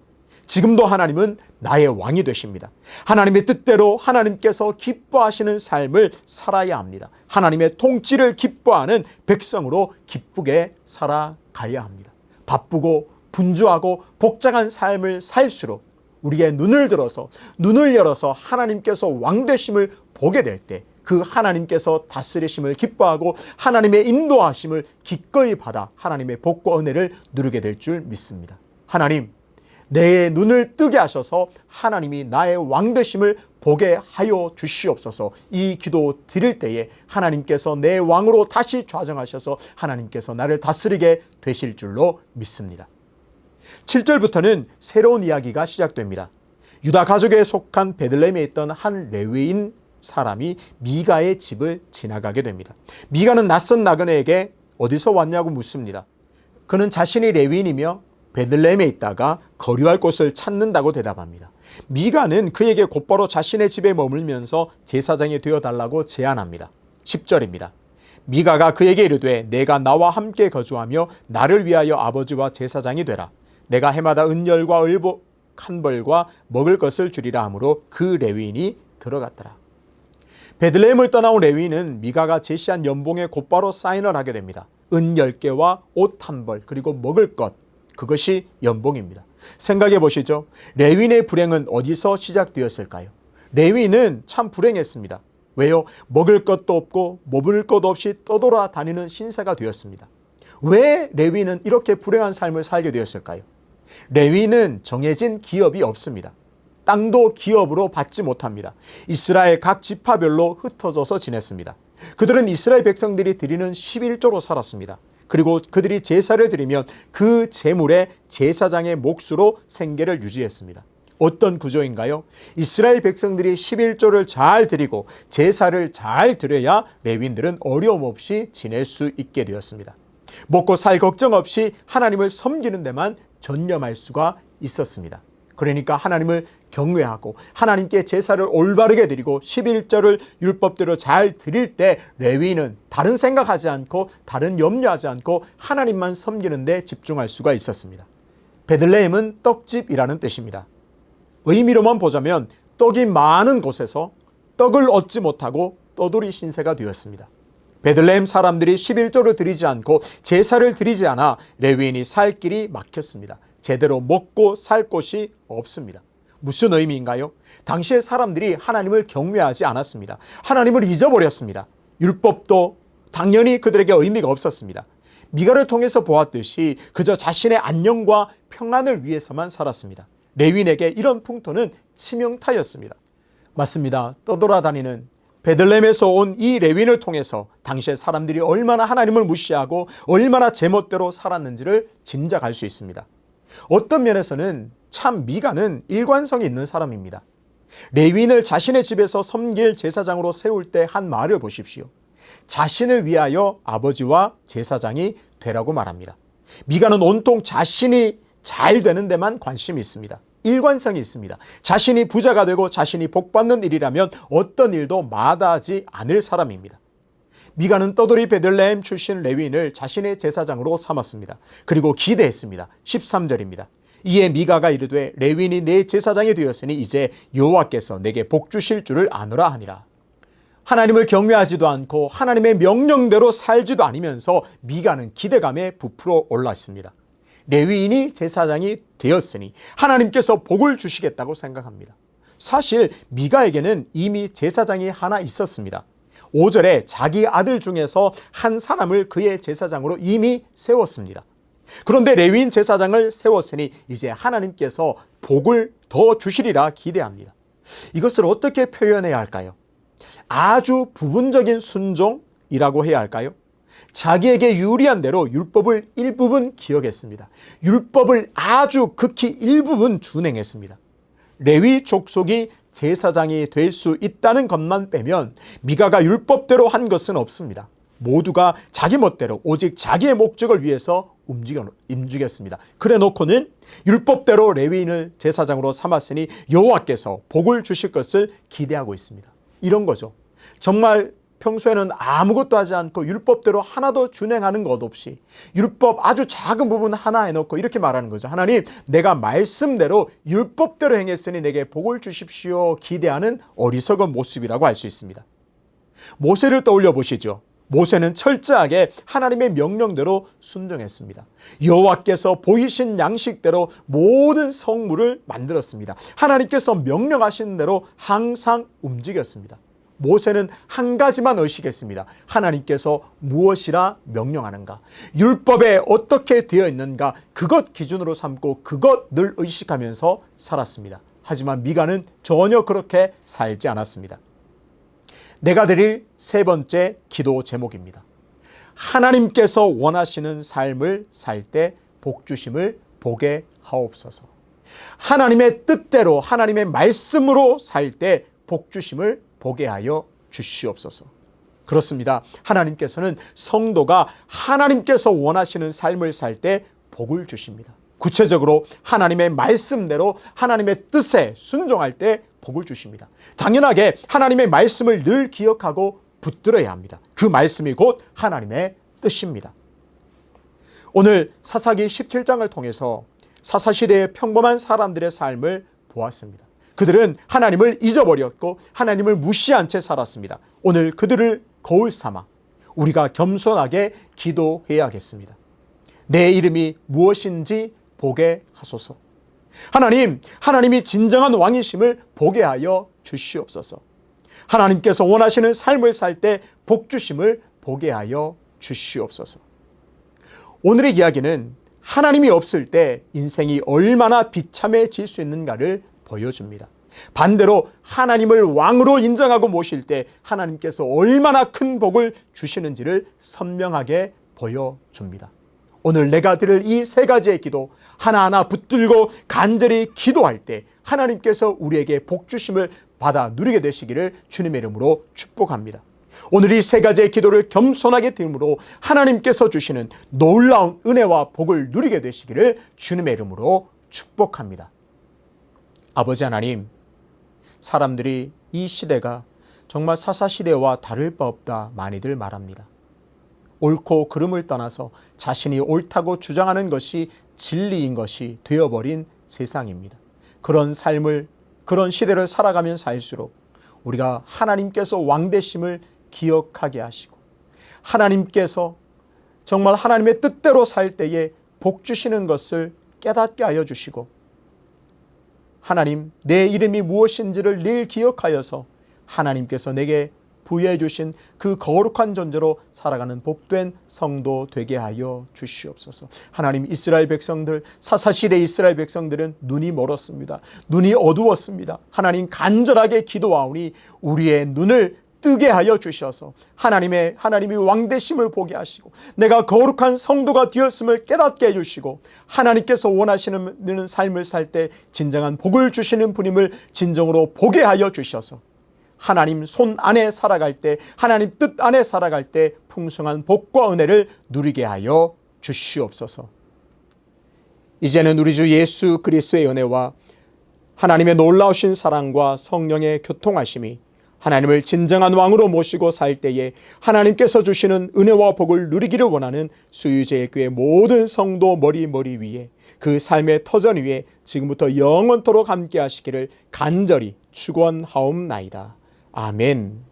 지금도 하나님은 나의 왕이 되십니다. 하나님의 뜻대로 하나님께서 기뻐하시는 삶을 살아야 합니다. 하나님의 통치를 기뻐하는 백성으로 기쁘게 살아가야 합니다. 바쁘고 분주하고 복잡한 삶을 살수록 우리의 눈을 열어서 하나님께서 왕 되심을 보게 될 때 그 하나님께서 다스리심을 기뻐하고 하나님의 인도하심을 기꺼이 받아 하나님의 복과 은혜를 누리게 될 줄 믿습니다. 하나님, 내 눈을 뜨게 하셔서 하나님이 나의 왕되심을 보게 하여 주시옵소서. 이 기도 드릴 때에 하나님께서 내 왕으로 다시 좌정하셔서 하나님께서 나를 다스리게 되실 줄로 믿습니다. 7절부터는 새로운 이야기가 시작됩니다. 유다 가족에 속한 베들레헴에 있던 한 레위인 사람이 미가의 집을 지나가게 됩니다. 미가는 낯선 나그네에게 어디서 왔냐고 묻습니다. 그는 자신이 레위인이며 베들레헴에 있다가 거류할 곳을 찾는다고 대답합니다. 미가는 그에게 곧바로 자신의 집에 머물면서 제사장이 되어달라고 제안합니다. 10절입니다. 미가가 그에게 이르되 내가 나와 함께 거주하며 나를 위하여 아버지와 제사장이 되라. 내가 해마다 은열과 을복 한 벌과 먹을 것을 주리라 하므로 그 레위인이 들어갔더라. 베들레헴을 떠나온 레위인은 미가가 제시한 연봉에 곧바로 사인을 하게 됩니다. 은 10개와 옷 한 벌 그리고 먹을 것, 그것이 연봉입니다. 생각해 보시죠. 레위인의 불행은 어디서 시작되었을까요? 레위인은 참 불행했습니다. 왜요? 먹을 것도 없고 머무를 것도 없이 떠돌아다니는 신세가 되었습니다. 왜 레위인은 이렇게 불행한 삶을 살게 되었을까요? 레위인은 정해진 기업이 없습니다. 땅도 기업으로 받지 못합니다. 이스라엘 각 지파별로 흩어져서 지냈습니다. 그들은 이스라엘 백성들이 드리는 11조로 살았습니다. 그리고 그들이 제사를 드리면 그 제물에 제사장의 몫으로 생계를 유지했습니다. 어떤 구조인가요? 이스라엘 백성들이 11조를 잘 드리고 제사를 잘 드려야 레위인들은 어려움 없이 지낼 수 있게 되었습니다. 먹고 살 걱정 없이 하나님을 섬기는 데만 전념할 수가 있었습니다. 그러니까 하나님을 경외하고 하나님께 제사를 올바르게 드리고 11절을 율법대로 잘 드릴 때 레위인은 다른 생각하지 않고 다른 염려하지 않고 하나님만 섬기는 데 집중할 수가 있었습니다. 베들레헴은 떡집이라는 뜻입니다. 의미로만 보자면 떡이 많은 곳에서 떡을 얻지 못하고 떠돌이 신세가 되었습니다. 베들레헴 사람들이 11조를 드리지 않고 제사를 드리지 않아 레위인이 살 길이 막혔습니다. 제대로 먹고 살 곳이 없습니다. 무슨 의미인가요? 당시의 사람들이 하나님을 경외하지 않았습니다. 하나님을 잊어버렸습니다. 율법도 당연히 그들에게 의미가 없었습니다. 미가를 통해서 보았듯이 그저 자신의 안녕과 평안을 위해서만 살았습니다. 레위인에게 이런 풍토는 치명타였습니다. 맞습니다. 떠돌아다니는 베들레헴에서 온 이 레위인을 통해서 당시의 사람들이 얼마나 하나님을 무시하고 얼마나 제멋대로 살았는지를 짐작할 수 있습니다. 어떤 면에서는 참 미가는 일관성이 있는 사람입니다. 레위인을 자신의 집에서 섬길 제사장으로 세울 때 한 말을 보십시오. 자신을 위하여 아버지와 제사장이 되라고 말합니다. 미가는 온통 자신이 잘 되는 데만 관심이 있습니다. 일관성이 있습니다. 자신이 부자가 되고 자신이 복받는 일이라면 어떤 일도 마다하지 않을 사람입니다. 미가는 떠돌이 베들레헴 출신 레위인을 자신의 제사장으로 삼았습니다. 그리고 기대했습니다. 13절입니다. 이에 미가가 이르되 레위인이 내 제사장이 되었으니 이제 여호와께서 내게 복 주실 줄을 아노라 하니라. 하나님을 경외하지도 않고 하나님의 명령대로 살지도 않으면서 미가는 기대감에 부풀어 올라 있습니다. 레위인이 제사장이 되었으니 하나님께서 복을 주시겠다고 생각합니다. 사실 미가에게는 이미 제사장이 하나 있었습니다. 5절에 자기 아들 중에서 한 사람을 그의 제사장으로 이미 세웠습니다. 그런데 레위인 제사장을 세웠으니 이제 하나님께서 복을 더 주시리라 기대합니다. 이것을 어떻게 표현해야 할까요? 아주 부분적인 순종이라고 해야 할까요? 자기에게 유리한 대로 율법을 일부분 기억했습니다. 율법을 아주 극히 일부분 준행했습니다. 레위 족속이 제사장이 될 수 있다는 것만 빼면 미가가 율법대로 한 것은 없습니다. 모두가 자기 멋대로 오직 자기의 목적을 위해서 움직였습니다. 그래 놓고는 율법대로 레위인을 제사장으로 삼았으니 여호와께서 복을 주실 것을 기대하고 있습니다. 이런 거죠. 정말 평소에는 아무것도 하지 않고 율법대로 하나도 준행하는 것 없이 율법 아주 작은 부분 하나 해놓고 이렇게 말하는 거죠. 하나님, 내가 말씀대로 율법대로 행했으니 내게 복을 주십시오 기대하는 어리석은 모습이라고 할 수 있습니다. 모세를 떠올려 보시죠. 모세는 철저하게 하나님의 명령대로 순종했습니다. 여호와께서 보이신 양식대로 모든 성물을 만들었습니다. 하나님께서 명령하신 대로 항상 움직였습니다. 모세는 한 가지만 의식했습니다. 하나님께서 무엇이라 명령하는가, 율법에 어떻게 되어 있는가, 그것 기준으로 삼고 그것 늘 의식하면서 살았습니다. 하지만 미가는 전혀 그렇게 살지 않았습니다. 내가 드릴 세 번째 기도 제목입니다. 하나님께서 원하시는 삶을 살 때 복주심을 보게 하옵소서. 하나님의 뜻대로 하나님의 말씀으로 살 때 복주심을 보게 하여 주시옵소서. 그렇습니다. 하나님께서는 성도가 하나님께서 원하시는 삶을 살 때 복을 주십니다. 구체적으로 하나님의 말씀대로 하나님의 뜻에 순종할 때 복을 주십니다. 당연하게 하나님의 말씀을 늘 기억하고 붙들어야 합니다. 그 말씀이 곧 하나님의 뜻입니다. 오늘 사사기 17장을 통해서 사사시대의 평범한 사람들의 삶을 보았습니다. 그들은 하나님을 잊어버렸고 하나님을 무시한 채 살았습니다. 오늘 그들을 거울 삼아 우리가 겸손하게 기도해야겠습니다. 내 이름이 무엇인지 보게 하소서. 하나님이 진정한 왕이심을 보게 하여 주시옵소서. 하나님께서 원하시는 삶을 살 때 복주심을 보게 하여 주시옵소서. 오늘의 이야기는 하나님이 없을 때 인생이 얼마나 비참해질 수 있는가를 보여줍니다. 반대로 하나님을 왕으로 인정하고 모실 때 하나님께서 얼마나 큰 복을 주시는지를 선명하게 보여줍니다. 오늘 내가 드릴 이 세 가지의 기도 하나하나 붙들고 간절히 기도할 때 하나님께서 우리에게 복 주심을 받아 누리게 되시기를 주님의 이름으로 축복합니다. 오늘 이 세 가지의 기도를 겸손하게 드림으로 하나님께서 주시는 놀라운 은혜와 복을 누리게 되시기를 주님의 이름으로 축복합니다. 아버지 하나님, 사람들이 이 시대가 정말 사사시대와 다를 바 없다 많이들 말합니다. 옳고 그름을 떠나서 자신이 옳다고 주장하는 것이 진리인 것이 되어버린 세상입니다. 그런 삶을, 그런 시대를 살아가면 살수록 우리가 하나님께서 왕되심을 기억하게 하시고 하나님께서 정말 하나님의 뜻대로 살 때에 복 주시는 것을 깨닫게 하여 주시고 하나님, 내 이름이 무엇인지를 늘 기억하여서 하나님께서 내게 부여해 주신 그 거룩한 존재로 살아가는 복된 성도 되게 하여 주시옵소서. 하나님, 이스라엘 백성들, 사사시대 이스라엘 백성들은 눈이 멀었습니다. 눈이 어두웠습니다. 하나님, 간절하게 기도하오니 우리의 눈을 뜨게 하여 주셔서 하나님이 왕되심을 보게 하시고 내가 거룩한 성도가 되었음을 깨닫게 해주시고 하나님께서 원하시는 삶을 살 때 진정한 복을 주시는 분임을 진정으로 보게 하여 주셔서 하나님 손 안에 살아갈 때, 하나님 뜻 안에 살아갈 때 풍성한 복과 은혜를 누리게 하여 주시옵소서. 이제는 우리 주 예수 그리스도의 은혜와 하나님의 놀라우신 사랑과 성령의 교통하심이 하나님을 진정한 왕으로 모시고 살 때에 하나님께서 주시는 은혜와 복을 누리기를 원하는 수유제의 교회 모든 성도 머리 위에 그 삶의 터전 위에 지금부터 영원토록 함께 하시기를 간절히 축원하옵나이다. 아멘.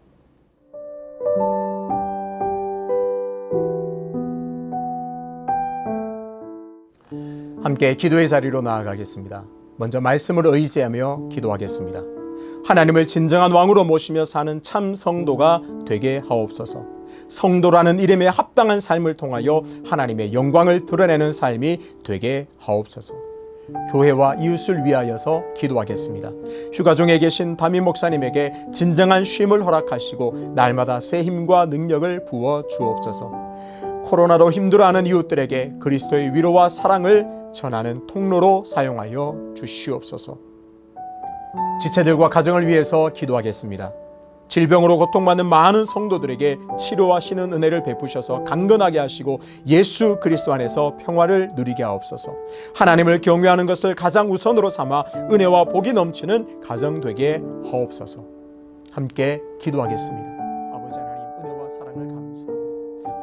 함께 기도의 자리로 나아가겠습니다. 먼저 말씀을 의지하며 기도하겠습니다. 하나님을 진정한 왕으로 모시며 사는 참 성도가 되게 하옵소서. 성도라는 이름에 합당한 삶을 통하여 하나님의 영광을 드러내는 삶이 되게 하옵소서. 교회와 이웃을 위하여서 기도하겠습니다. 휴가 중에 계신 담임 목사님에게 진정한 쉼을 허락하시고 날마다 새 힘과 능력을 부어 주옵소서. 코로나로 힘들어하는 이웃들에게 그리스도의 위로와 사랑을 전하는 통로로 사용하여 주시옵소서. 지체들과 가정을 위해서 기도하겠습니다. 질병으로 고통받는 많은 성도들에게 치료하시는 은혜를 베푸셔서 강건하게 하시고 예수 그리스도 안에서 평화를 누리게 하옵소서. 하나님을 경외하는 것을 가장 우선으로 삼아 은혜와 복이 넘치는 가정 되게 하옵소서. 함께 기도하겠습니다. 아버지 하나님, 은혜와 사랑을 감사합니다.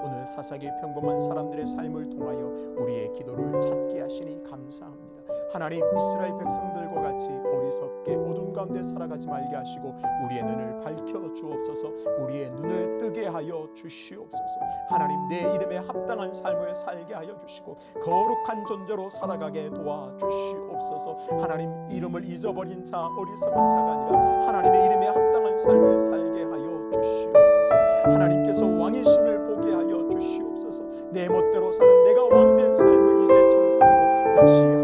오늘 사사기 평범한 사람들의 삶을 통하여 우리의 기도를 찾게 하시니 감사합니다. 하나님, 이스라엘 백성들과 같이 어리석게 어둠 가운데 살아가지 말게 하시고 우리의 눈을 밝혀 주옵소서. 우리의 눈을 뜨게 하여 주시옵소서. 하나님, 내 이름에 합당한 삶을 살게 하여 주시고 거룩한 존재로 살아가게 도와주시옵소서. 하나님, 이름을 잊어버린 자, 어리석은 자가 아니라 하나님의 이름에 합당한 삶을 살게 하여 하나님께서 왕이심을 보게 하여 주시옵소서. 내 멋대로 사는 내가 왕된 삶을 이제 청산하고 다시